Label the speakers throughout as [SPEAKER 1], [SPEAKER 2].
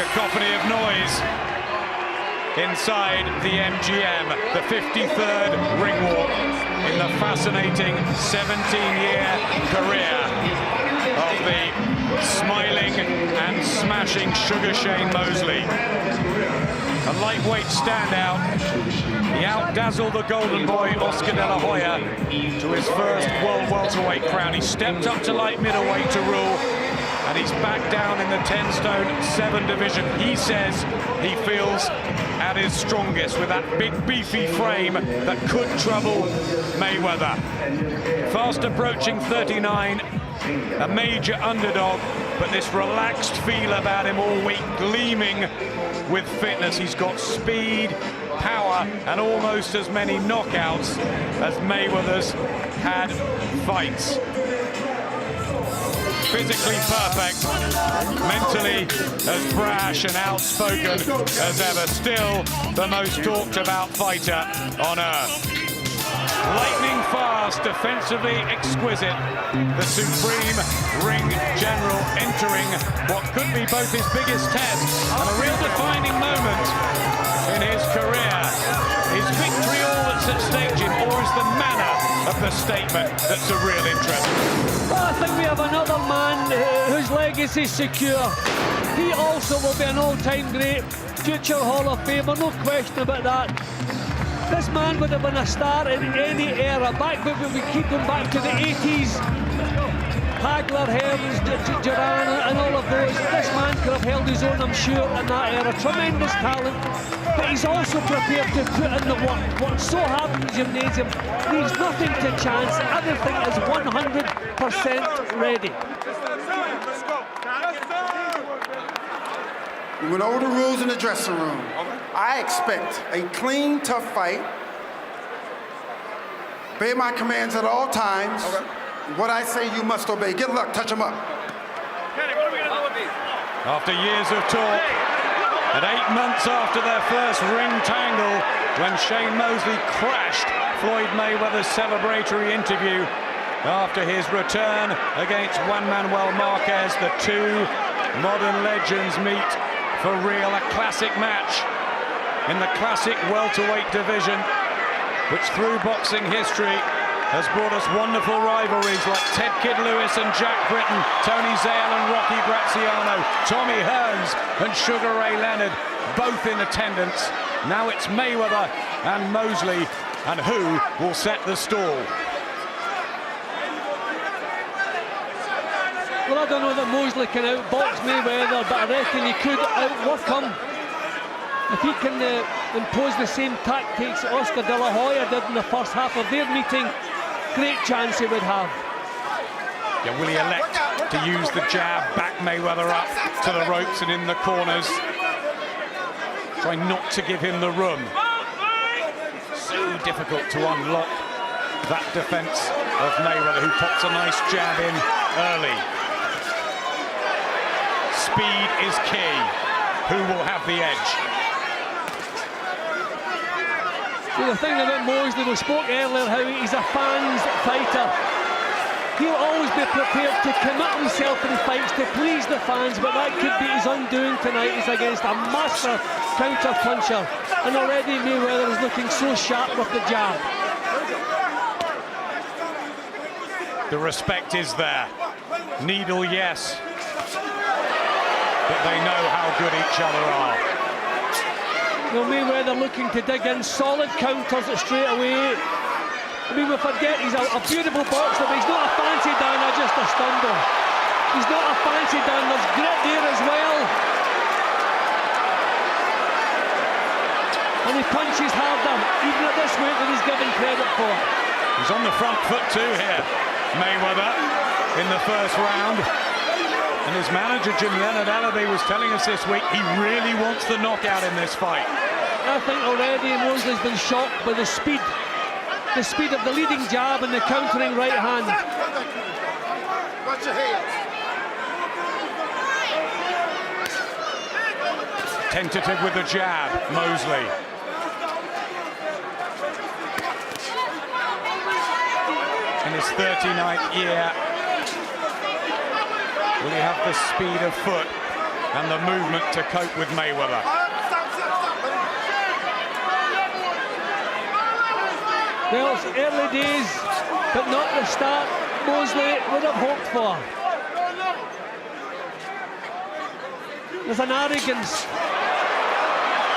[SPEAKER 1] cacophony of noise inside the MGM, the 53rd ring walk in the fascinating 17-year career of the smiling and smashing Sugar Shane Mosley. A lightweight standout, he outdazzled the golden boy Oscar De La Hoya to his first world welterweight crown. He stepped up to light middleweight to rule, and he's back down in the 10-stone 7 division. He says he feels at his strongest with that big beefy frame that could trouble Mayweather. Fast approaching 39, a major underdog, but this relaxed feel about him all week, gleaming with fitness. He's got speed, power, and almost as many knockouts as Mayweather's had fights. Physically perfect, mentally as brash and outspoken as ever, still the most talked about fighter on earth. Lightning fast, defensively exquisite, the supreme ring general entering what could be both his biggest tests and a real defining moment in his career. Is victory all that's at stake, Jim, or is the manner of the statement that's of real interest?
[SPEAKER 2] Well, I think we have another man whose legacy is secure. He also will be an all-time great, future Hall of Famer, no question about that. This man would have been a star in any era. Back when we keep them back to the 80s, Hagler, Hearns, Duran and all of those. This man could have held his own, I'm sure, in that era. Tremendous talent, but he's also prepared to put in the work. What's so hard in the gymnasium leaves nothing to chance. Everything is 100% ready.
[SPEAKER 3] We went over the rules in the dressing room. I expect a clean, tough fight. Obey my commands at all times. What I say, you must obey. Good luck. Touch him up.
[SPEAKER 1] After years of talk, and 8 months after their first ring tangle, when Shane Mosley crashed Floyd Mayweather's celebratory interview after his return against Juan Manuel Marquez, the two modern legends meet for real. A classic match in the classic welterweight division, which through boxing history has brought us wonderful rivalries like Ted Kid Lewis and Jack Britton, Tony Zale and Rocky Graziano, Tommy Hearns and Sugar Ray Leonard, both in attendance. Now it's Mayweather and Mosley, and who will set the stall?
[SPEAKER 2] Well, I don't know that Mosley can outbox Mayweather, but I reckon he could outwork him. If he can impose the same tactics Oscar De La Hoya did in the first half of their meeting, great chance he would have.
[SPEAKER 1] Yeah, will he elect to use the jab, back Mayweather up to the ropes and in the corners? Try not to give him the room. So difficult to unlock that defense of Mayweather, who pops a nice jab in early. Speed is key. Who will have the edge?
[SPEAKER 2] The thing about Mosley, we spoke earlier how he's a fans fighter. He'll always be prepared to commit himself in fights to please the fans, but that could be his undoing tonight. He's against a master counter-puncher, and already Mayweather is looking so sharp with the jab.
[SPEAKER 1] The respect is there. Needle, yes. But they know how good each other are.
[SPEAKER 2] Well, Mayweather looking to dig in solid counters straight away. I mean, we forget he's a beautiful boxer, but he's not a fancy downer, just a stumble. He's not a fancy downer, there's grit there as well. And he punches harder, even at this weight, than he's given credit for.
[SPEAKER 1] He's on the front foot too here, Mayweather, in the first round. And his manager, Jim Leonard-Allaby, was telling us this week he really wants the knockout in this fight.
[SPEAKER 2] I think already Mosley's been shocked by the speed of the leading jab and the countering right hand.
[SPEAKER 3] Watch your head.
[SPEAKER 1] Tentative with the jab, Mosley. In his 39th year, will he have the speed of foot and the movement to cope with Mayweather.
[SPEAKER 2] Well, it's early days, but not the start Mosley would have hoped for. There's an arrogance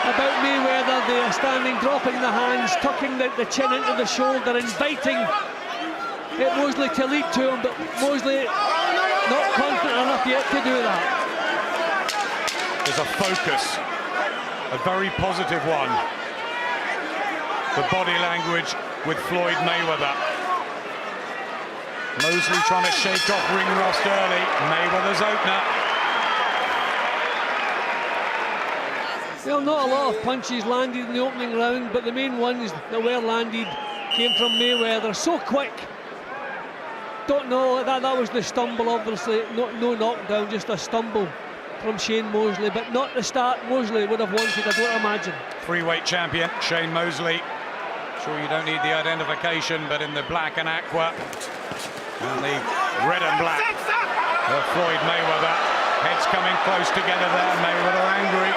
[SPEAKER 2] about Mayweather there, standing, dropping the hands, tucking the chin into the shoulder, inviting Mosley to lead to him, but Mosley not confident enough yet to do that.
[SPEAKER 1] There's a focus, a very positive one. The body language with Floyd Mayweather. Mosley trying to shake off ring rust early. Mayweather's opener.
[SPEAKER 2] Well, not a lot of punches landed in the opening round, but the main ones that were landed came from Mayweather. So quick. Don't know, that was the stumble, obviously. No knockdown, just a stumble from Shane Mosley, but not the start Mosley would have wanted, I don't imagine.
[SPEAKER 1] Free-weight champion Shane Mosley. Sure, you don't need the identification, but in the black and aqua and the red and black of Floyd Mayweather. Heads coming close together there. Mayweather angry.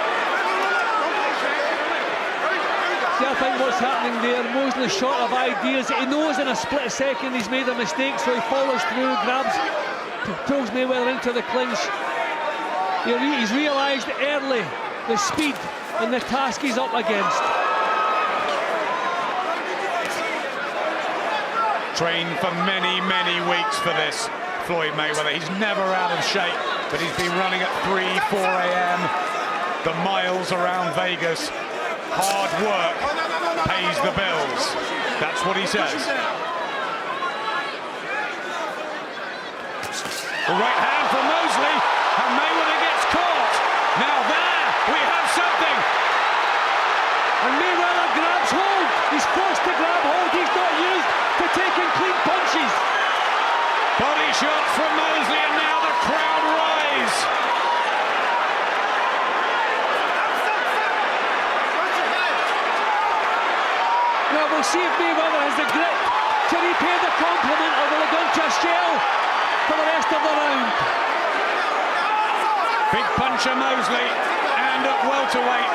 [SPEAKER 2] See, I think what's happening there, Mosley's short of ideas. He knows in a split second he's made a mistake, so he follows through, grabs, pulls Mayweather into the clinch. He's realised early the speed and the task he's up against.
[SPEAKER 1] Trained for many, many weeks for this, Floyd Mayweather. He's never out of shape, but he's been running at 3, 4 a.m. The miles around Vegas. Hard work pays the bills. That's what he says. The right hand from Mosley, and Mayweather gets caught. Now there, we have something.
[SPEAKER 2] And Mayweather grabs hold. He's forced to grab hold. He's not used to taking clean punches.
[SPEAKER 1] Body shots from Mosley, and now the crowd rise.
[SPEAKER 2] Well, we'll see if Mayweather has the grit to repay the compliment, or will he go into a shell for the rest of the round.
[SPEAKER 1] Big puncher Mosley, and at welterweight.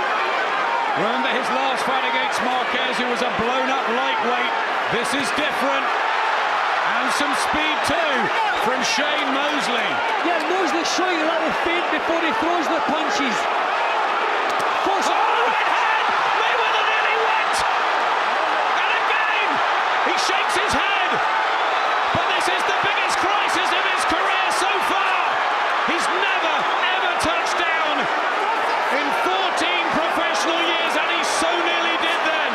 [SPEAKER 1] Remember his last fight against Marquez, who was a blown-up lightweight. This is different. And some speed too from Shane Mosley.
[SPEAKER 2] Yeah, Mosley showing a little feint before he throws the punches.
[SPEAKER 1] Right hand! Mayweather nearly went! And again, he shakes his head. But this is the biggest crisis of his career so far. He's never, ever touched down in 14 professional years, and he so nearly did then.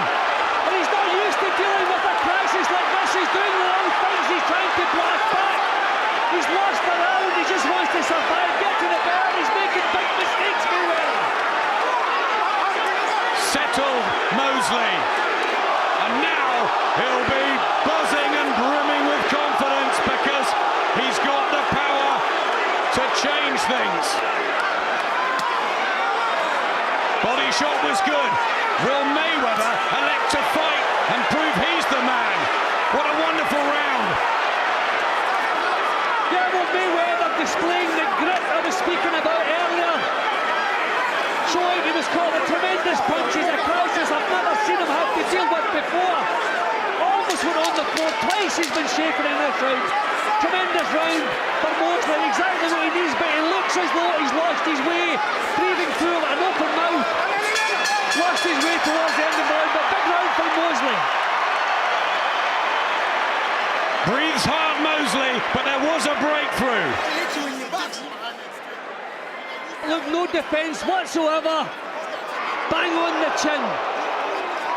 [SPEAKER 2] And he's not used to dealing with a crisis like this. He's doing the wrong things. He's trying to blast back. He's lost the round. He just wants to survive, get to the bell. He's making big mistakes, Mayweather.
[SPEAKER 1] Settled Mosley. And now he'll be buzzing and brimming with confidence because he's got the power to change things. Body shot was good. Will Mayweather elect to fight and prove he's the man? What a wonderful round.
[SPEAKER 2] Yeah, well, Mayweather displaying the grit I was speaking about earlier. Showing he was caught with tremendous punches, a crisis I've never seen him have to deal with before. Almost went on the floor, twice he's been shaken in this round. Tremendous round for Mosley, exactly what he needs, but he looks as though he's lost his way, breathing through an open mouth. Lost his way towards the end of the round, but big round for Mosley.
[SPEAKER 1] Breathes hard Mosley, but there was a breakthrough.
[SPEAKER 2] Look, no defence whatsoever. Bang on the chin.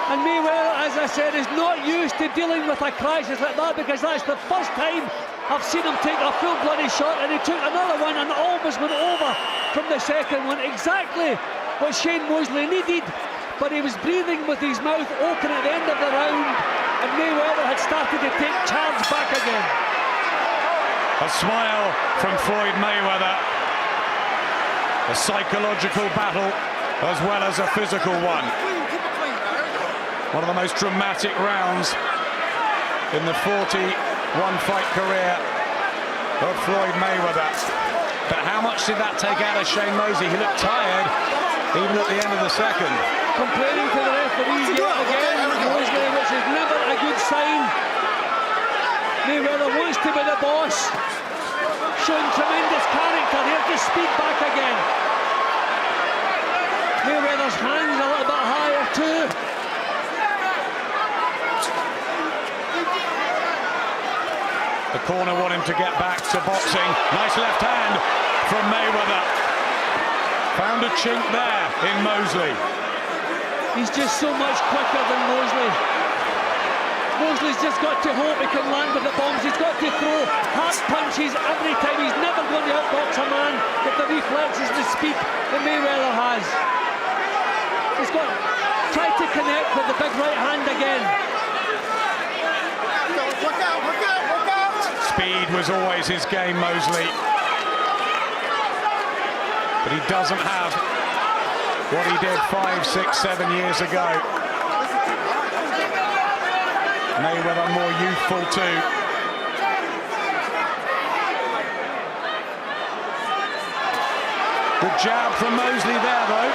[SPEAKER 2] And Mayweather, as I said, is not used to dealing with a crisis like that, because that's the first time I've seen him take a full bloody shot, and he took another one and almost went over from the second one. Exactly what Shane Mosley needed, but he was breathing with his mouth open at the end of the round, and Mayweather had started to take charge back again.
[SPEAKER 1] A smile from Floyd Mayweather. A psychological battle as well as a physical one. One of the most dramatic rounds in the 41 fight career of Floyd Mayweather. But how much did that take out of Shane Mosley? He looked tired, even at the end of the second.
[SPEAKER 2] Complaining to the referee yet again, Mosley, which is never a good sign. Mayweather wants to be the boss, showing tremendous character. Here's the speed back again. Mayweather's hands a little bit higher too.
[SPEAKER 1] The corner want him to get back to boxing. Nice left hand from Mayweather. Found a chink there in Mosley.
[SPEAKER 2] He's just so much quicker than Mosley. Mosley's just got to hope he can land with the bombs. He's got to throw hard punches every time. He's never going to outbox a man with the reflexes, the speed that Mayweather has. He's got tried to connect with the big right hand again.
[SPEAKER 3] Work out, work out, work out.
[SPEAKER 1] Speed was always his game, Mosley. But he doesn't have what he did 5, 6, 7 years ago. Mayweather more youthful too. Good jab from Mosley there though.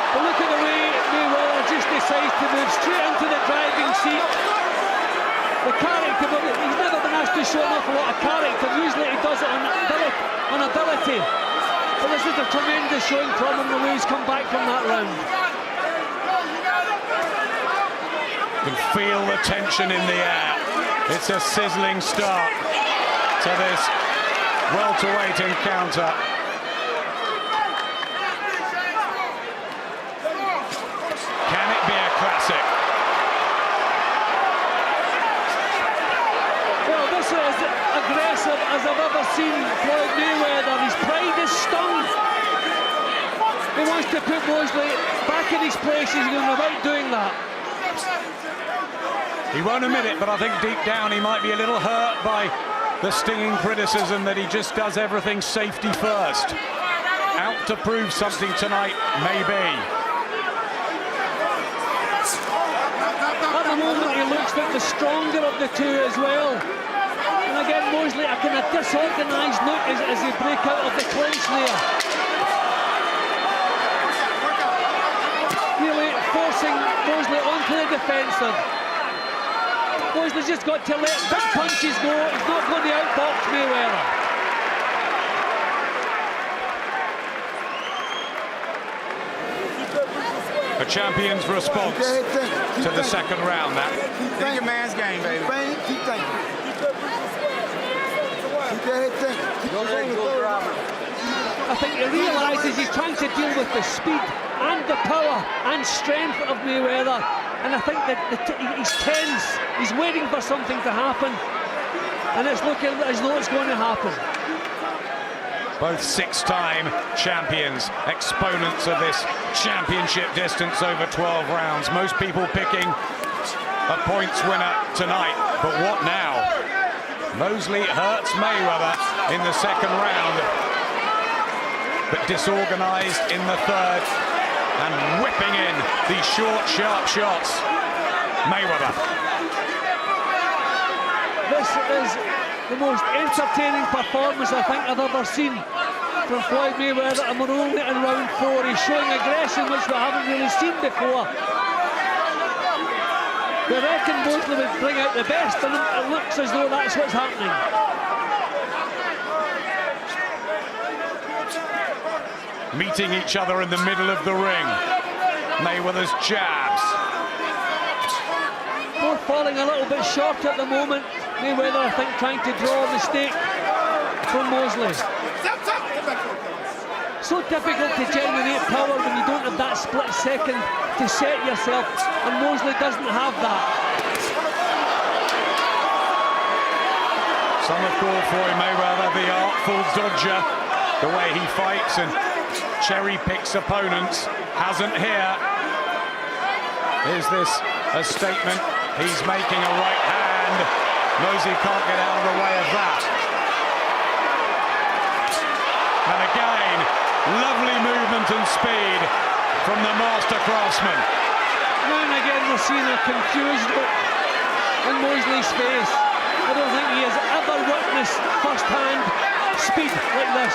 [SPEAKER 2] But look at the way Mayweather just decides to move straight into the driving seat. The character, but he's never been asked to show an awful lot of character. Usually he does it on ability. But this is a tremendous showing from him, the way he's come back from that round.
[SPEAKER 1] You can feel the tension in the air. It's a sizzling start to this welterweight encounter. Can it be a classic?
[SPEAKER 2] Well, this is as aggressive as I've ever seen Floyd Mayweather. His pride is stung. He wants to put Mosley back in his place. He's going about doing that.
[SPEAKER 1] He won't admit it, but I think deep down he might be a little hurt by the stinging criticism that he just does everything safety first. Out to prove something tonight, maybe.
[SPEAKER 2] At the moment he looks like the stronger of the two as well. And again Mosley, a kind of disorganised look as they break out of the clinch there. Really forcing Mosley onto the defensive. Mosley's just got to let big punches go. He's not going to outbox Mayweather.
[SPEAKER 1] A champion's response to the second round. That
[SPEAKER 3] Think your man's game, baby. Keep thinking. Keep your head thinking.
[SPEAKER 2] I think he realises he's trying to deal with the speed and the power and strength of Mayweather. And I think that he's tense. He's waiting for something to happen. And it's looking as though it's going to happen.
[SPEAKER 1] both six-time champions, exponents of this championship distance over 12 rounds. Most people picking a points winner tonight, but what now? Mosley hurts Mayweather in the second round, but disorganized in the third, and whipping in these short, sharp shots. Mayweather.
[SPEAKER 2] This is the most entertaining performance I think I've ever seen from Floyd Mayweather, and we're only in round 4. He's showing aggression which we haven't really seen before. We reckon Mosley would bring out the best in him. It looks as though that's what's happening.
[SPEAKER 1] Meeting each other in the middle of the ring. Mayweather's jabs.
[SPEAKER 2] Both falling a little bit short at the moment. Mayweather, I think, trying to draw a mistake from Mosley. So difficult to generate power when you don't have that split second to set yourself, and Mosley doesn't have that.
[SPEAKER 1] Some have called Floyd Mayweather the artful dodger, the way he fights and cherry picks opponents. Hasn't here. Is this a statement? He's making a right hand. Mosley can't get out of the way of that. And again, lovely movement and speed from the master craftsman.
[SPEAKER 2] Now and again we're seeing a confused look in Mosley's face. I don't think he has ever witnessed firsthand speed like this.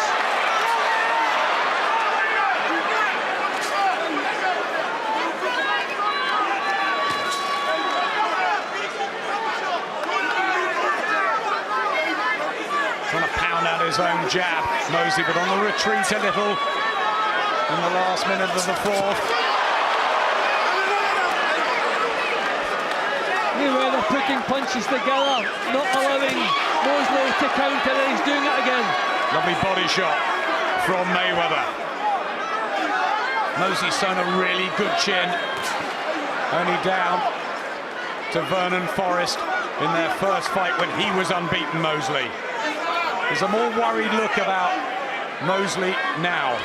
[SPEAKER 1] Trying to pound out his own jab, Mosley, but on the retreat a little in the last minute of the fourth.
[SPEAKER 2] Mayweather putting punches together, not allowing Mosley to counter, and he's doing it again.
[SPEAKER 1] Lovely body shot from Mayweather. Mosley's shown a really good chin, only down to Vernon Forrest in their first fight when he was unbeaten, Mosley. There's a more worried look about Mosley now.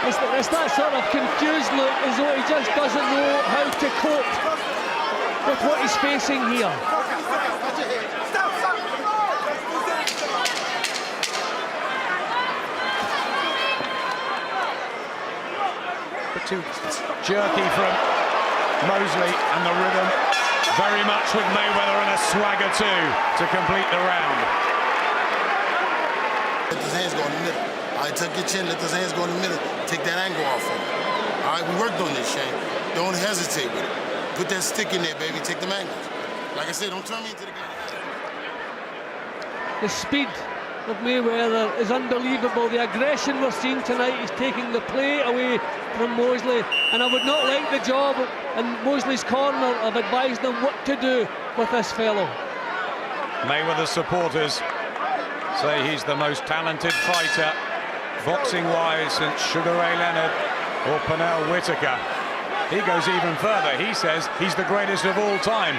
[SPEAKER 2] It's that sort of confused look, as though he just doesn't know how to cope with what he's facing here.
[SPEAKER 1] But too jerky from Mosley, and the rhythm very much with Mayweather, and a swagger too to complete the round.
[SPEAKER 4] Let those hands go in the middle. All right, tuck your chin, let those hands go in the middle. Take that angle off of him. All right, we worked on this, Shane. Don't hesitate with it. Put that stick in there, baby. Take them angles. Like I said, don't turn me into the guy.
[SPEAKER 2] The speed of Mayweather is unbelievable. The aggression we're seeing tonight is taking the play away from Mosley, and I would not like the job in Mosley's corner of advising them what to do with this fellow.
[SPEAKER 1] Mayweather's supporters say he's the most talented fighter, boxing-wise, since Sugar Ray Leonard or Pernell Whitaker. He goes even further. He says he's the greatest of all time.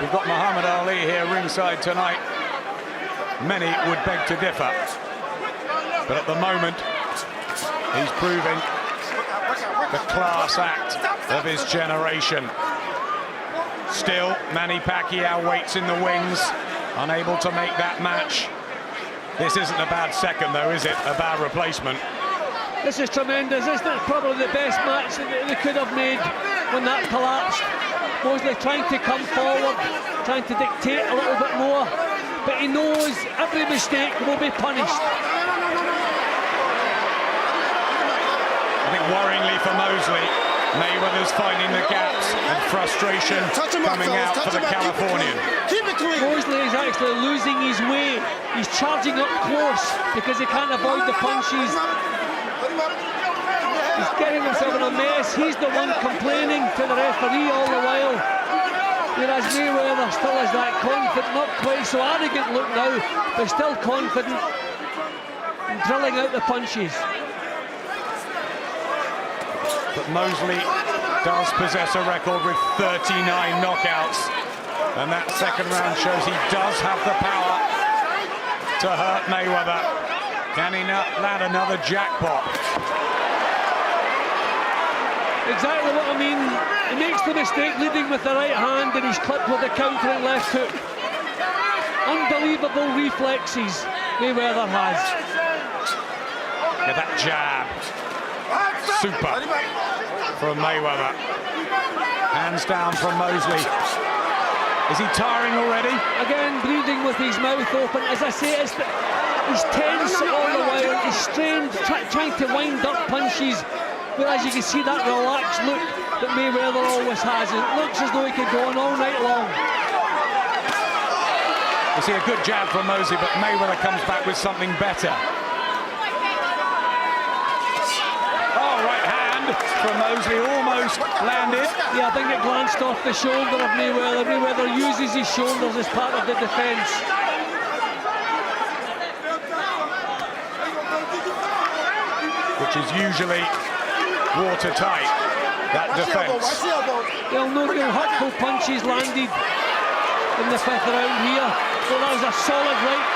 [SPEAKER 1] We've got Muhammad Ali here ringside tonight. Many would beg to differ, but at the moment, he's proving the class act of his generation. Still, Manny Pacquiao waits in the wings, unable to make that match. This isn't a bad second, though, is it? A bad replacement.
[SPEAKER 2] This is tremendous. This is probably the best match that they could have made when that collapsed. Mosley trying to come forward, trying to dictate a little bit more, but he knows every mistake will be punished.
[SPEAKER 1] I think worryingly for Mosley, Mayweather's finding the gaps and frustration coming out for the Californian.
[SPEAKER 2] Mosley is actually losing his way. He's charging up close because he can't avoid the punches. He's getting himself in a mess. He's the one complaining to the referee all the while. Whereas Mayweather still has that confident, not quite so arrogant look now, but still confident in drilling out the punches.
[SPEAKER 1] But Mosley does possess a record with 39 knockouts, and that second round shows he does have the power to hurt Mayweather. Can he not land another jackpot?
[SPEAKER 2] Exactly what I mean. He makes the mistake leading with the right hand, and he's clipped with the countering left hook. Unbelievable reflexes Mayweather has.
[SPEAKER 1] Look at that jab. Super from Mayweather. Hands down from Mosley. Is he tiring already?
[SPEAKER 2] Again, breathing with his mouth open. As I say, he's tense all the while. He's strained, trying to wind up punches. Whereas you can see that relaxed look that Mayweather always has. It looks as though he could go on all night long.
[SPEAKER 1] You see a good jab from Mosley, but Mayweather comes back with something better. From Mosley, almost landed.
[SPEAKER 2] Yeah, I think it glanced off the shoulder of Mayweather. Mayweather uses his shoulders as part of the defence.
[SPEAKER 1] Which is usually watertight, that defence.
[SPEAKER 2] Well, no real hurtful punches landed in the fifth round here. So that was a solid right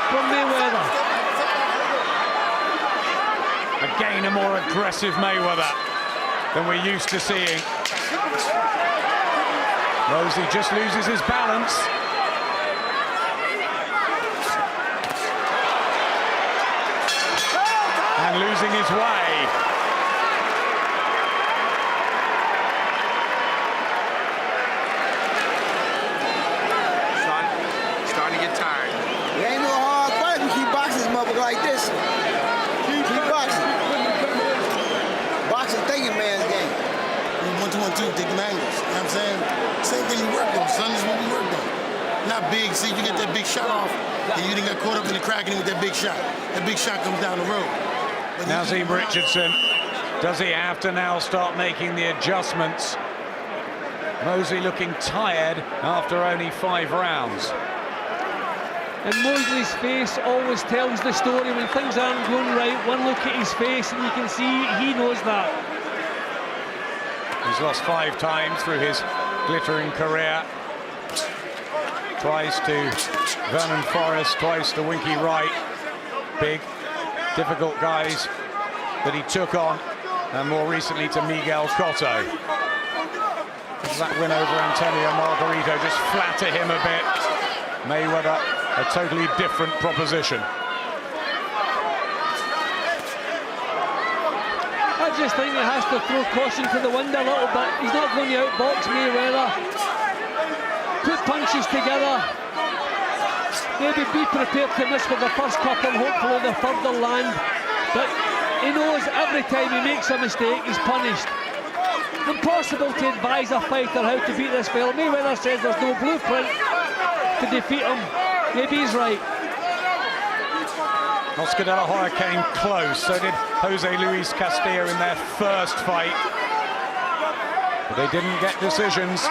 [SPEAKER 2] from Mayweather.
[SPEAKER 1] Again, a more aggressive Mayweather than we're used to seeing. Mosley just loses his balance. And losing his way.
[SPEAKER 3] Starting to get tired. It ain't no hard fight. We keep boxing.
[SPEAKER 4] shoot, take them angles. You know what I'm saying? Same thing we worked on, son. This is what we worked on. Not big. See, you get that big shot off, and you didn't get caught up in the cracking with that big shot. That big shot comes down the road. But
[SPEAKER 1] Nazim Richardson, does he have to now start making the adjustments? Mosley looking tired after only 5 rounds.
[SPEAKER 2] And Mosley's face always tells the story. When things aren't going right, one look at his face and you can see he knows that.
[SPEAKER 1] He's lost 5 times through his glittering career. Twice to Vernon Forrest, twice to Winky Wright. Big, difficult guys that he took on, and more recently to Miguel Cotto. That win over Antonio Margarito just flatter him a bit. Mayweather, a totally different proposition.
[SPEAKER 2] I just think he has to throw caution to the wind a little bit. He's not going to outbox Mayweather. Put punches together. Maybe be prepared to miss with the first couple, hopefully the third will land. But he knows every time he makes a mistake, he's punished. Impossible to advise a fighter how to beat this fella. Mayweather says there's no blueprint to defeat him. Maybe he's right.
[SPEAKER 1] Oscar De La Hoya came close, so did Jose Luis Castilla in their first fight. But they didn't get decisions.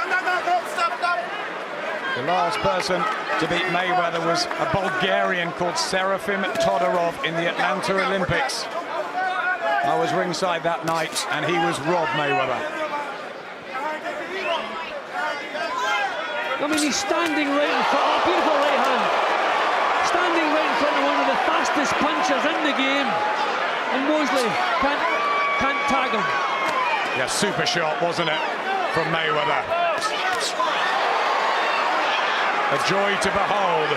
[SPEAKER 1] The last person to beat Mayweather was a Bulgarian called Serafim Todorov in the Atlanta Olympics. I was ringside that night, and he was Rob Mayweather.
[SPEAKER 2] I mean, he's standing right in front. Oh, beautiful right hand. Standing right in front of one of the fastest punchers in the game. And Mosley can't tag him.
[SPEAKER 1] Yeah, super shot, wasn't it, from Mayweather? A joy to behold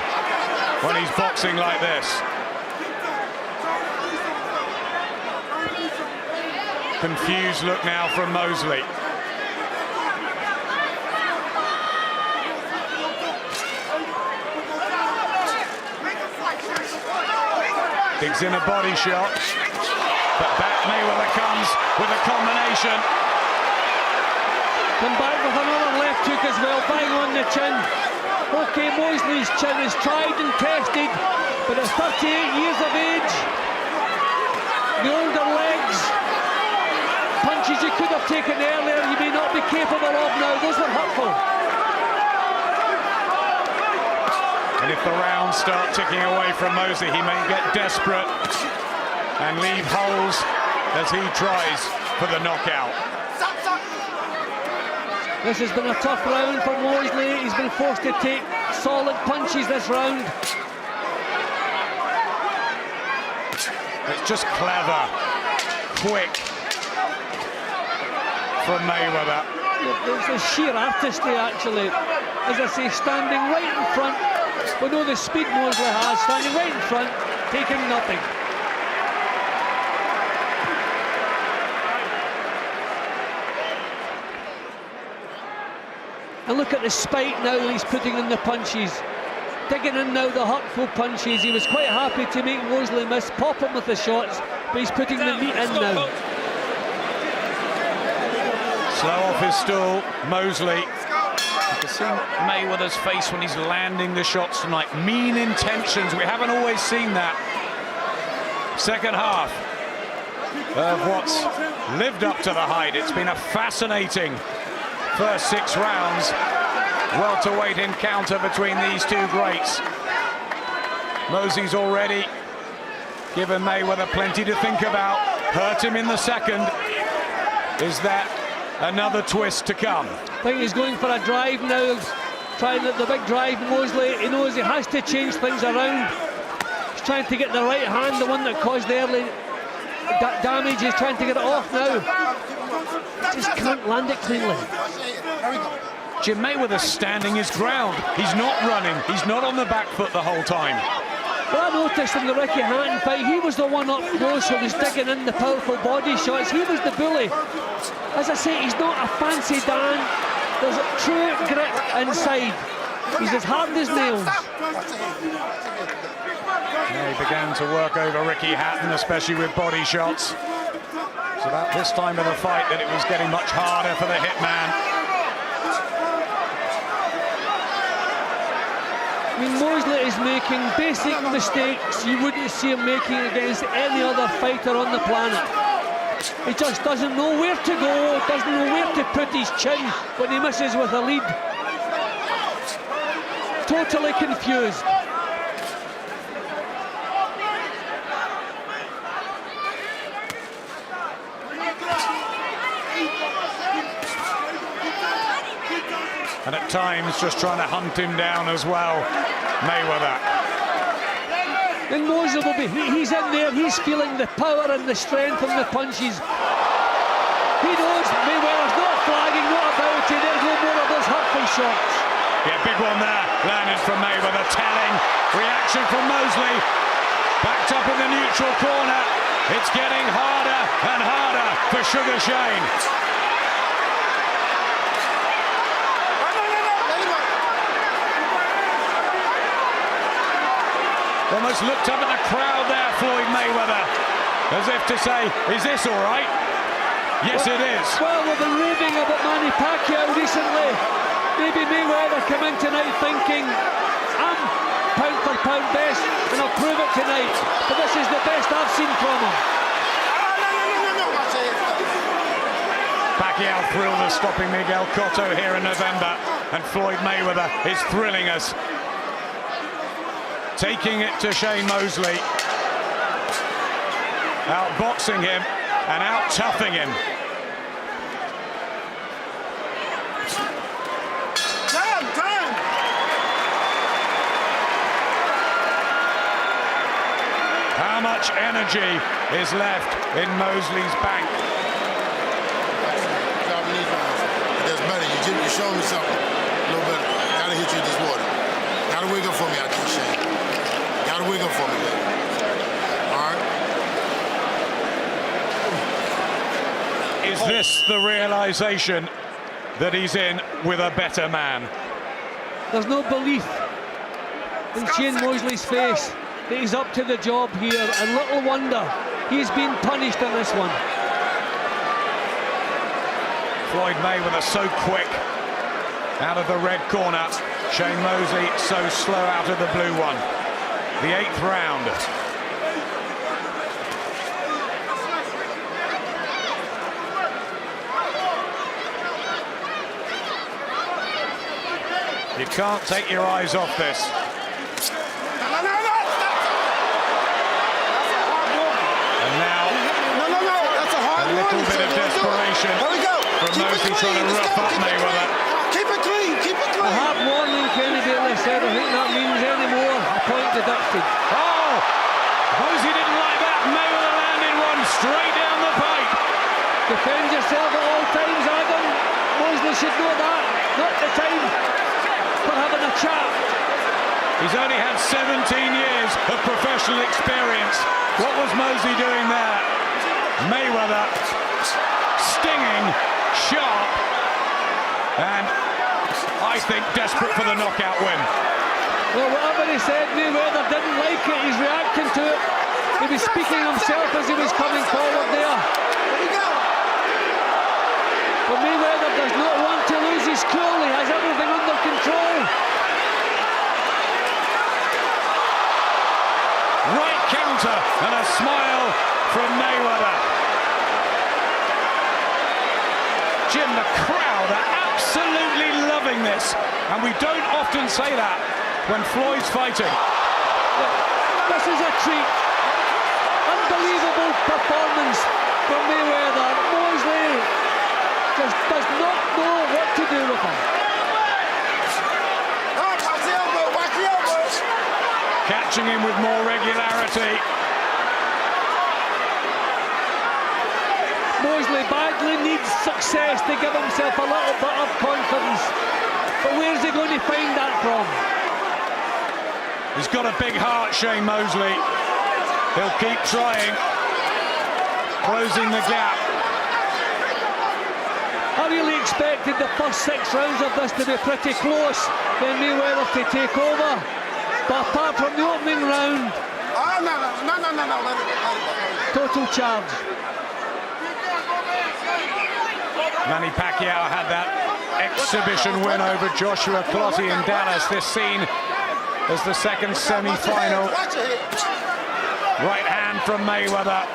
[SPEAKER 1] when he's boxing like this. Confused look now from Mosley. Digs in a body shot, but back Mayweather comes with a combination.
[SPEAKER 2] Come back with another left hook as well, bang on the chin. Okay, Mosley's chin is tried and tested, but at 38 years of age, the older legs, punches you could have taken earlier, you may not be capable of now. Those were hurtful.
[SPEAKER 1] And if the rounds start ticking away from Mosley, he may get desperate and leave holes as he tries for the knockout.
[SPEAKER 2] This has been a tough round for Mosley. He's been forced to take solid punches this round.
[SPEAKER 1] It's just clever, quick from Mayweather.
[SPEAKER 2] It's a sheer artistry, actually. As I say, standing right in front. We know the speed Mosley has, standing right in front, taking nothing. And look at the spike now that he's putting in the punches. Digging in now the hurtful punches. He was quite happy to make Mosley miss, pop him with the shots, but he's putting the meat in now.
[SPEAKER 1] Slow off his stool, Mosley. You can see Mayweather's face when he's landing the shots tonight. Mean intentions, we haven't always seen that. Second half of what's lived up to the height. It's been a fascinating first 6 rounds. Welterweight encounter between these two greats. Mosley's already given Mayweather plenty to think about. Hurt him in the second. Is that another twist to come?
[SPEAKER 2] I think he's going for a drive now, trying the big drive. Mosley, he knows he has to change things around. He's trying to get the right hand, the one that caused the early damage. He's trying to get it off now. Just can't land it cleanly.
[SPEAKER 1] Jim Mayweather standing his ground. He's not running. He's not on the back foot the whole time.
[SPEAKER 2] Well, I noticed in the Ricky Hatton fight, he was the one up close who was digging in the powerful body shots. He was the bully. As I say, he's not a fancy Dan. There's a true grit inside. He's as hard as nails.
[SPEAKER 1] Yeah, he began to work over Ricky Hatton, especially with body shots. It's about this time of the fight that it was getting much harder for the hitman.
[SPEAKER 2] I mean, Mosley is making basic mistakes you wouldn't see him making against any other fighter on the planet. He just doesn't know where to go, doesn't know where to put his chin when he misses with a lead. Totally confused.
[SPEAKER 1] And at times just trying to hunt him down as well, Mayweather.
[SPEAKER 2] And Mosley will be, he's in there, he's feeling the power and the strength and the punches. He knows Mayweather's not flagging, not about it, there's no more of those hurtful shots.
[SPEAKER 1] Yeah, big one there, landed from Mayweather, telling. Reaction from Mosley, backed up in the neutral corner. It's getting harder and harder for Sugar Shane. Almost looked up at the crowd there, Floyd Mayweather, as if to say, is this all right? Yes, it is.
[SPEAKER 2] Well, we've been raving about Manny Pacquiao recently. Maybe Mayweather come in tonight thinking, I'm pound for pound best, and I'll prove it tonight. But this is the best I've seen from him.
[SPEAKER 1] Pacquiao thrilled of stopping Miguel Cotto here in November, and Floyd Mayweather is thrilling us. Taking it to Shane Mosley, outboxing him and out-toughing him.
[SPEAKER 3] Time!
[SPEAKER 1] How much energy is left in Mosley's bank?
[SPEAKER 4] That's better. You showed me something a little better. Gotta hit you with this water. Gotta wake up for me out there, Shane. Gotta wake up for me, baby. All right?
[SPEAKER 1] Is this the realization that he's in with a better man?
[SPEAKER 2] There's no belief in Shane Mosley's face that he's up to the job here, and little wonder he's been punished in this one.
[SPEAKER 1] Floyd Mayweather so quick out of the red corner. Shane Mosley so slow out of the blue one. The 8th round. You can't take your eyes off this. And now, a little bit of desperation from Mosley trying to rough up Mayweather.
[SPEAKER 3] Keep it clean, keep it
[SPEAKER 2] A
[SPEAKER 3] clean.
[SPEAKER 2] hard warning, Kenny Bailey said. I think that means any more. A point deducted.
[SPEAKER 1] Oh! Mosley didn't like that. Mayweather landed one straight down the pipe.
[SPEAKER 2] Defend yourself at all times, Adam. Mosley should know that. Not the time for having a chat.
[SPEAKER 1] He's only had 17 years of professional experience. What was Mosley doing there? Mayweather stinging, sharp, and I think desperate for the knockout win.
[SPEAKER 2] Well, whatever he said, Mayweather didn't like it. He's reacting to it. He was speaking himself as he was coming forward there. But Mayweather does not want to lose his cool. He has everything under control.
[SPEAKER 1] Right counter and a smile from Mayweather. Jim, the crowd are absolutely loving this, and we don't often say that when Floyd's fighting.
[SPEAKER 2] This is a treat. Unbelievable performance from Mayweather. Mosley just does not know what to do with him.
[SPEAKER 1] Catching him with more regularity.
[SPEAKER 2] Mosley badly needs success to give himself a little bit of confidence. But where's he going to find that from?
[SPEAKER 1] He's got a big heart, Shane Mosley. He'll keep trying. Closing the gap.
[SPEAKER 2] I really expected the first 6 rounds of this to be pretty close, then Mayweather to take over. But apart from the opening round,
[SPEAKER 3] No.
[SPEAKER 2] total charge.
[SPEAKER 1] Manny Pacquiao had that exhibition win over Joshua Clottey in Dallas. This scene as the second semi-final. Right hand from Mayweather.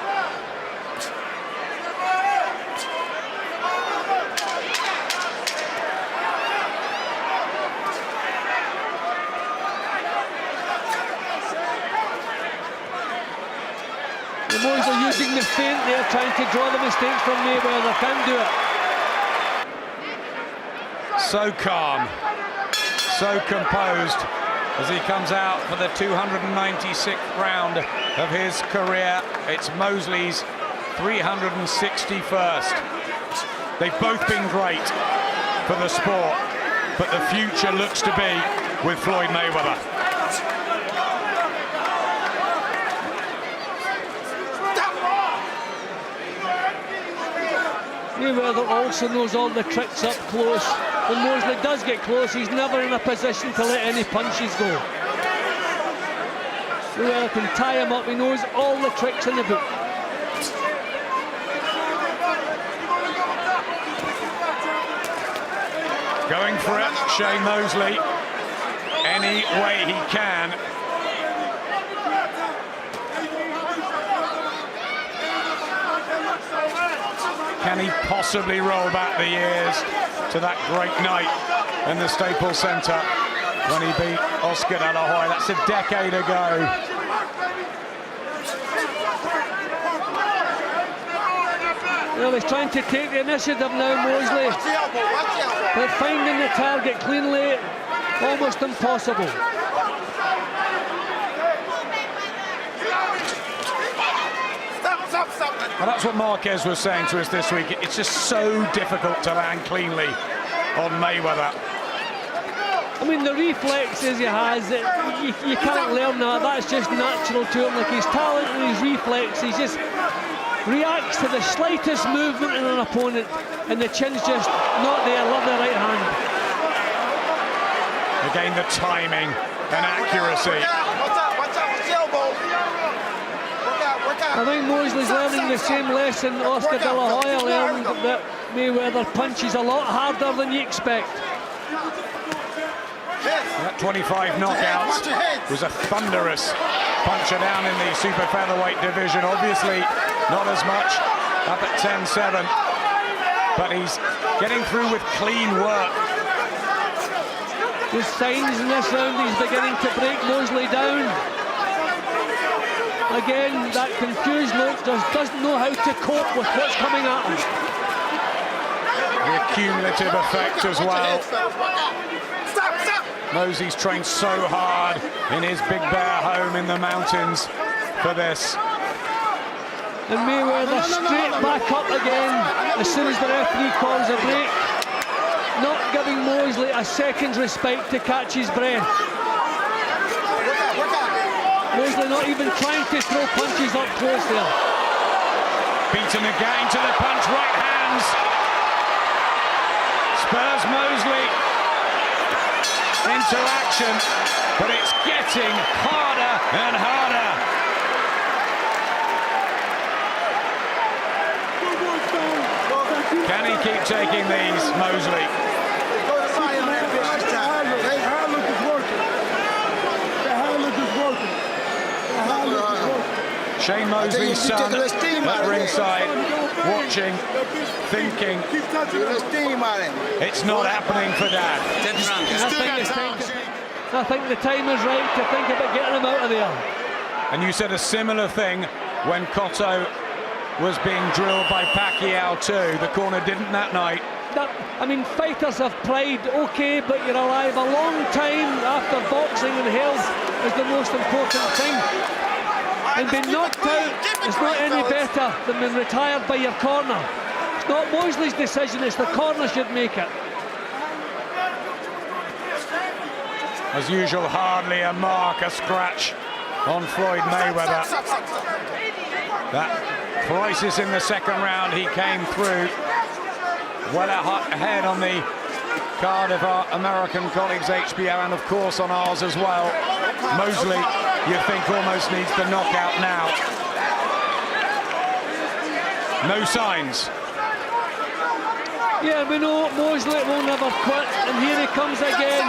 [SPEAKER 2] Mosley using the feint there, trying to draw the mistakes from Mayweather. Can't do it.
[SPEAKER 1] So calm, so composed as he comes out for the 296th round of his career. It's Mosley's 361st. They've both been great for the sport, but the future looks to be with Floyd Mayweather.
[SPEAKER 2] Mayweather also knows all the tricks up close. When Mosley does get close, he's never in a position to let any punches go. Mayweather can tie him up, he knows all the tricks in the book.
[SPEAKER 1] Going for it, Shane Mosley, any way he can. Can he possibly roll back the years to that great night in the Staples Center when he beat Oscar De La Hoya? That's a decade ago.
[SPEAKER 2] Well, he's trying to take the initiative now, Mosley. But finding the target cleanly, almost impossible.
[SPEAKER 1] Well, that's what Marquez was saying to us this week. It's just so difficult to land cleanly on Mayweather.
[SPEAKER 2] I mean, the reflexes he has, you can't learn that. That's just natural to him. Like his talent and his reflex, he just reacts to the slightest movement in an opponent, and the chin's just not there. Love the right hand.
[SPEAKER 1] Again, the timing and accuracy.
[SPEAKER 2] I think Mosley's learning the same lesson Oscar De La Hoya learned, that Mayweather punches a lot harder than you expect.
[SPEAKER 1] That 25 knockouts was a thunderous puncher down in the super featherweight division. Obviously not as much up at 10-7, but he's getting through with clean work.
[SPEAKER 2] There's signs in this round he's beginning to break Mosley down. Again, that confused look, just doesn't know how to cope with what's coming at him.
[SPEAKER 1] The cumulative effect as well. Mosley's trained so hard in his Big Bear home in the mountains for this.
[SPEAKER 2] And Mayweather straight back up again as soon as the referee calls a break. Not giving Mosley a second's respite to catch his breath. Mosley not even trying to throw punches up close there.
[SPEAKER 1] Beaten again to the punch, right hands. Spurs Mosley into action, but it's getting harder and harder. Can he keep taking these, Mosley? Shane Mosley's son at ringside, watching, thinking, it's not happening for Dad.
[SPEAKER 2] I think the time is right to think about getting him out of there.
[SPEAKER 1] And you said a similar thing when Cotto was being drilled by Pacquiao too. The corner didn't that night.
[SPEAKER 2] I mean, fighters have pride, okay, but you're alive a long time after boxing, and health is the most important thing. And being knocked out is not any better than being retired by your corner. It's not Mosley's decision, it's the corner should make it.
[SPEAKER 1] As usual, hardly a mark, a scratch on Floyd Mayweather. That crisis in the second round, he came through well ahead on the card of our American colleagues HBO, and of course on ours as well. Mosley, you think, almost needs the knockout now. No signs.
[SPEAKER 2] Yeah, we know Mosley will never quit, and here he comes again,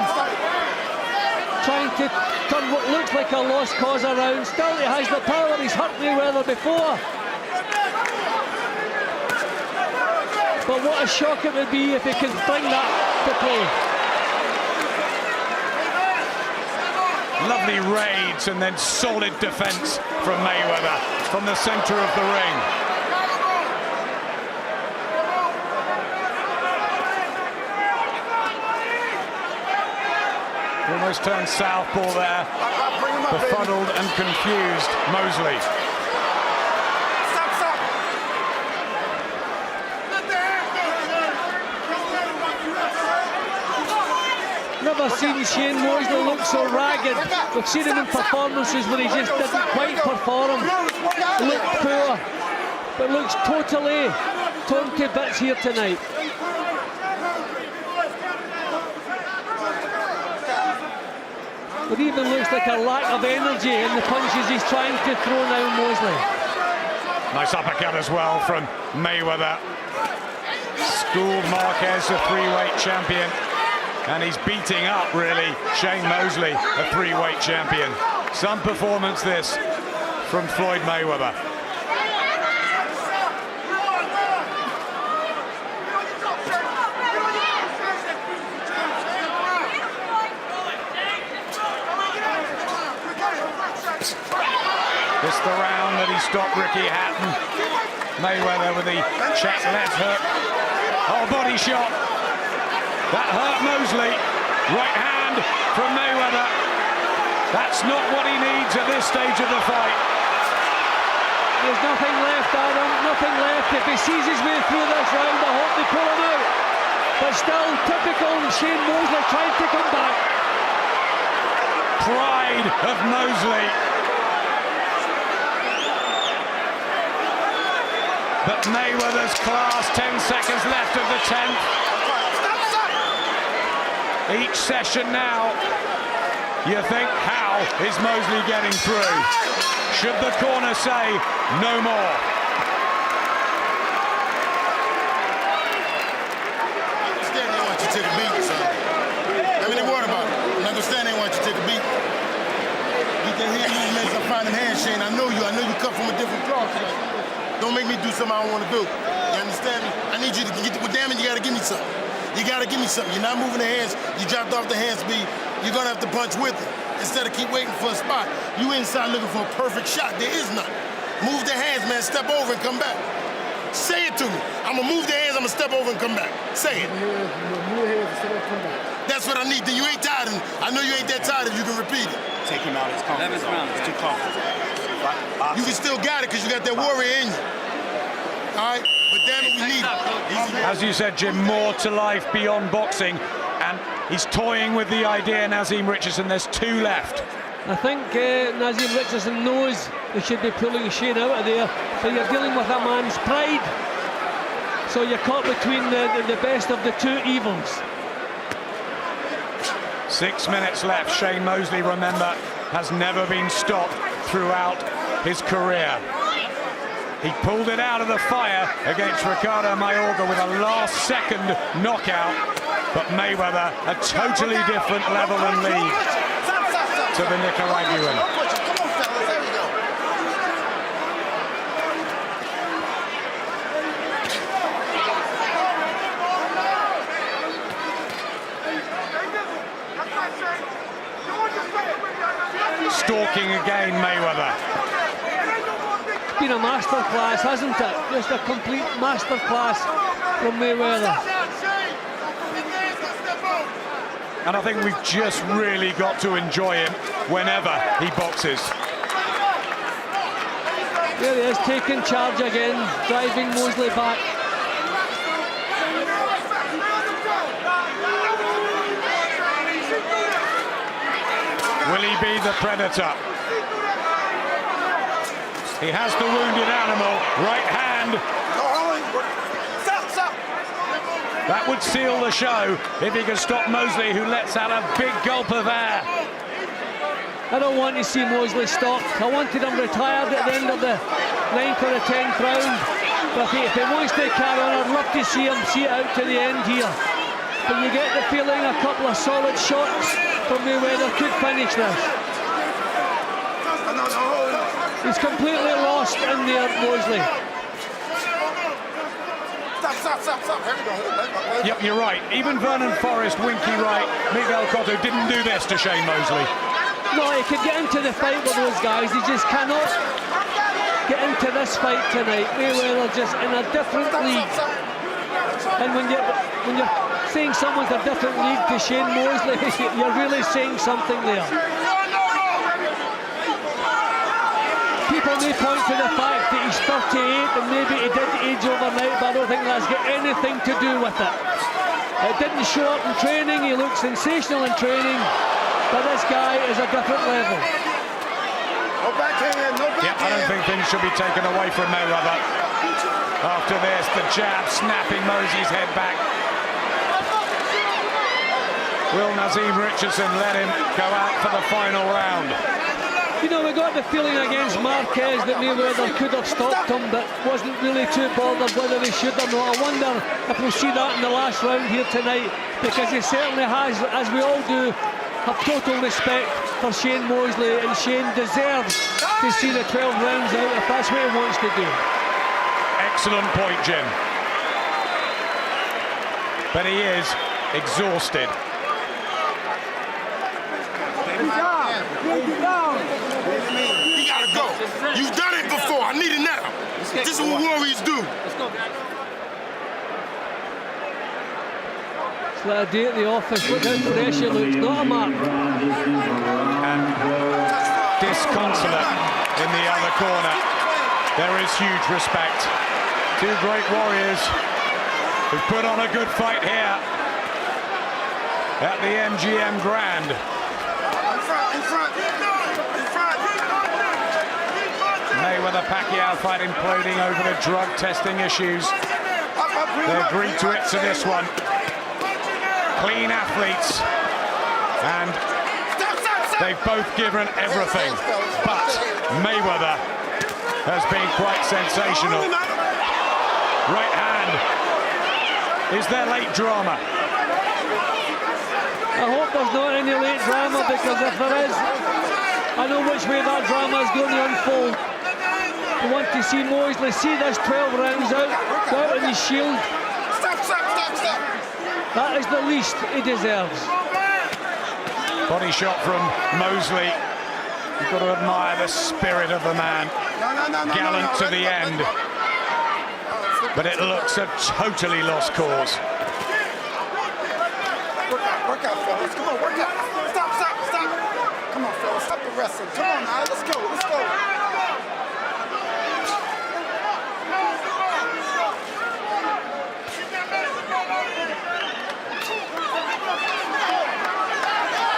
[SPEAKER 2] trying to turn what looks like a lost cause around. Still, he has the power. He's hurt Mayweather before. But what a shock it would be if he could bring that to play.
[SPEAKER 1] Lovely raids and then solid defence from Mayweather from the centre of the ring. Almost turned southpaw there, befuddled and confused Mosley.
[SPEAKER 2] Never seen Shane Mosley look so ragged. We've seen him in performances where he just didn't quite perform. He looked poor, but looks totally torn to bits here tonight. It even looks like a lack of energy in the punches he's trying to throw now, Mosley.
[SPEAKER 1] Nice uppercut as well from Mayweather. Schooled Marquez, a three-weight champion. And he's beating up, really, Shane Mosley, a three-weight champion. Some performance this from Floyd Mayweather. This the round that he stopped Ricky Hatton. Mayweather with the check left hook. Oh, body shot. That hurt Mosley. Right hand from Mayweather. That's not what he needs at this stage of the fight.
[SPEAKER 2] There's nothing left, Adam, nothing left. If he sees his way through this round, I hope they pull him out. But still, typical Shane Mosley trying to come back.
[SPEAKER 1] Pride of Mosley. But Mayweather's class, 10 seconds left of the 10th. Each session now, you think, how is Mosley getting through? Should the corner say no more?
[SPEAKER 4] I understand they want you to take a beat, son. I mean, they worried about it. I understand they want you to take a beat. Get the hand movements, I find them hands, Shane. I know you cut from a different cloth. Don't make me do something I don't want to do. You understand me? I need you to get, well, damn it, you got to give me something. You got to give me something. You're not moving the hands. You dropped off the hand speed. You're going to have to punch with it. Instead of keep waiting for a spot. You inside looking for a perfect shot. There is none. Move the hands, man. Step over and come back. Say it to me. I'm going to move the hands. I'm going to step over and come back. Say it. That's what I need. Then you ain't tired. I know you ain't that tired if you can repeat it.
[SPEAKER 5] Take him out of his comfort zone. It's too comfortable.
[SPEAKER 4] You can still got it because you got that warrior in you. All right? But damn it, we need it.
[SPEAKER 1] As you said, Jim, more to life beyond boxing. And he's toying with the idea, Naazim Richardson. There's 2 left.
[SPEAKER 2] I think Naazim Richardson knows he should be pulling Shane out of there. But you're dealing with a man's pride. So you're caught between the best of the 2 evils.
[SPEAKER 1] 6 minutes left. Shane Mosley, remember, has never been stopped throughout his career. He pulled it out of the fire against Ricardo Mayorga with a last-second knockout. But Mayweather, a totally different level and league to the Nicaraguan. Stalking again, Mayweather.
[SPEAKER 2] It's been a masterclass, hasn't it? Just a complete masterclass from Mayweather.
[SPEAKER 1] And I think we've just really got to enjoy him whenever he boxes.
[SPEAKER 2] There he is, taking charge again, driving Mosley back.
[SPEAKER 1] Will he be the predator? He has the wounded animal. Right hand. That would seal the show if he could stop Mosley, who lets out a big gulp of air.
[SPEAKER 2] I don't want to see Mosley stopped. I wanted him retired at the end of the 9th or the 10th round. But if he wants to carry on, I'd love to see him see it out to the end here. But you get the feeling a couple of solid shots from Mayweather could finish this. He's completely lost in there, Mosley.
[SPEAKER 3] Stop. Here we go.
[SPEAKER 1] Yep, you're right. Even Vernon Forrest, Winky Wright, Miguel Cotto didn't do this to Shane Mosley.
[SPEAKER 2] No, he could get into the fight with those guys. He just cannot get into this fight tonight. Mayweather just in a different league. And when you're saying someone's a different league to Shane Mosley, you're really saying something there. People may point to the fact that he's 38 and maybe he did age overnight, but I don't think that's got anything to do with it. It didn't show up in training. He looked sensational in training, but this guy is a different level.
[SPEAKER 3] No backhand, no backhand.
[SPEAKER 1] Yeah, I don't think things should be taken away from Mayweather. After this, the jab snapping Mosley's head back. Will Nazim Richardson let him go out for the final round?
[SPEAKER 2] You know, we got the feeling against Marquez that Mayweather could have stopped him, but wasn't really too bothered whether he should or not. I wonder if we'll see that in the last round here tonight, because he certainly has, as we all do, have total respect for Shane Mosley, and Shane deserves to see the 12 rounds out if that's what he wants to do.
[SPEAKER 1] Excellent point, Jim. But he is exhausted.
[SPEAKER 4] He gotta go. You've done it before. I need it now. This is what warriors do.
[SPEAKER 2] It's like a day at the office. Look how fresh he looks. Not a mark.
[SPEAKER 1] And disconsolate in the other corner. There is huge respect. Two great warriors who put on a good fight here at the MGM Grand.
[SPEAKER 3] In front.
[SPEAKER 1] Mayweather Pacquiao fight imploding over the drug testing issues. They agreed to it to this one. Clean athletes, and they've both given everything. But Mayweather has been quite sensational. Right hand. Is there late drama?
[SPEAKER 2] I hope there's not any late drama, because if there is, I know which way that drama is going to unfold. I want to see Mosley see this 12 rounds out, go out on his shield.
[SPEAKER 3] Stop.
[SPEAKER 2] That is the least he deserves.
[SPEAKER 1] Body shot from Mosley. You've got to admire the spirit of the man. Gallant to the end. But it looks a totally lost cause.
[SPEAKER 3] Work out, fellas. Come on, work out. Stop. Come on, fellas. Stop the wrestling. Come on now. Let's go.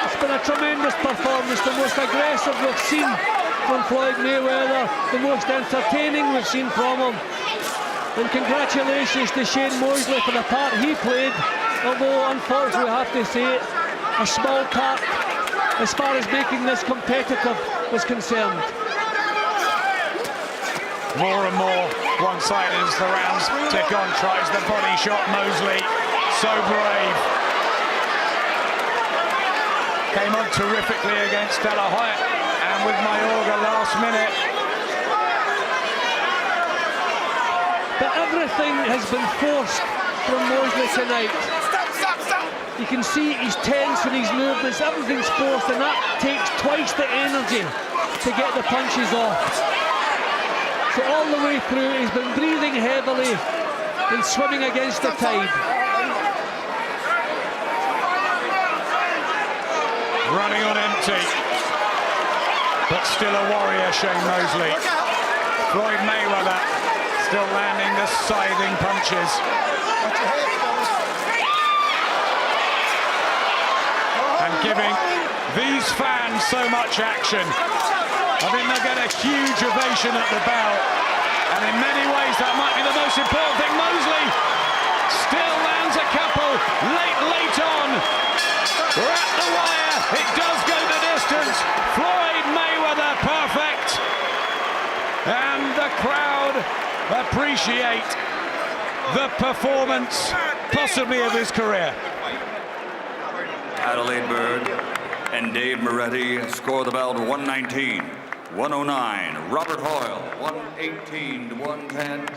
[SPEAKER 2] It's been a tremendous performance, the most aggressive we've seen from Floyd Mayweather, the most entertaining we've seen from him. And congratulations to Shane Mosley for the part he played, although unfortunately I have to say it, a small part as far as making this competitive is concerned.
[SPEAKER 1] More and more one-sided as the rounds tick on. Tries the body shot, Mosley. So brave. Came on terrifically against De La Hoya, and with Mayorga last minute.
[SPEAKER 2] But everything has been forced from Mosley tonight.
[SPEAKER 3] Stop.
[SPEAKER 2] You can see he's tense in his movements, everything's forced, and that takes twice the energy to get the punches off. So all the way through, he's been breathing heavily and swimming against the tide.
[SPEAKER 1] Running on empty, but still a warrior, Shane Mosley. Floyd Mayweather still landing the scything punches. And giving these fans so much action. I think they'll get a huge ovation at the bell. And in many ways, that might be the most important thing. Mosley still lands a couple late on. We're at the wire. It does go the distance. Floyd Mayweather perfect. And the crowd appreciate the performance, possibly of his career.
[SPEAKER 6] Adelaide Bird and Dave Moretti score the bout 119-109. Robert Hoyle 118-110.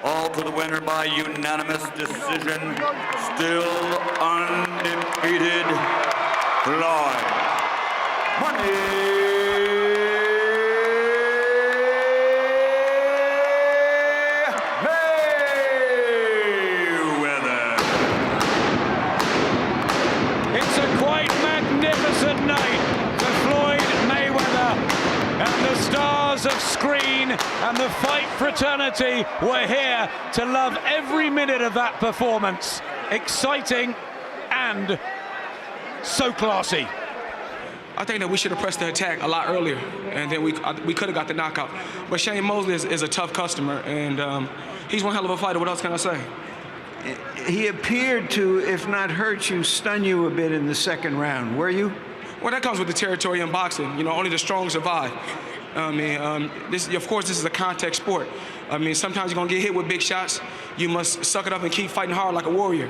[SPEAKER 6] All to the winner by unanimous decision. Still undefeated, Floyd Money.
[SPEAKER 1] Night for Floyd Mayweather, and the stars of Screen and the Fight Fraternity were here to love every minute of that performance. Exciting and so classy.
[SPEAKER 7] I think that we should have pressed the attack a lot earlier, and then we could have got the knockout. But Shane Mosley is a tough customer, and he's one hell of a fighter. What else can I say?
[SPEAKER 8] He appeared to, if not hurt you, stun you a bit in the second round. Were you?
[SPEAKER 7] Well, that comes with the territory in boxing. You know, only the strong survive. I mean, of course, this is a contact sport. I mean, sometimes you're going to get hit with big shots. You must suck it up and keep fighting hard like a warrior.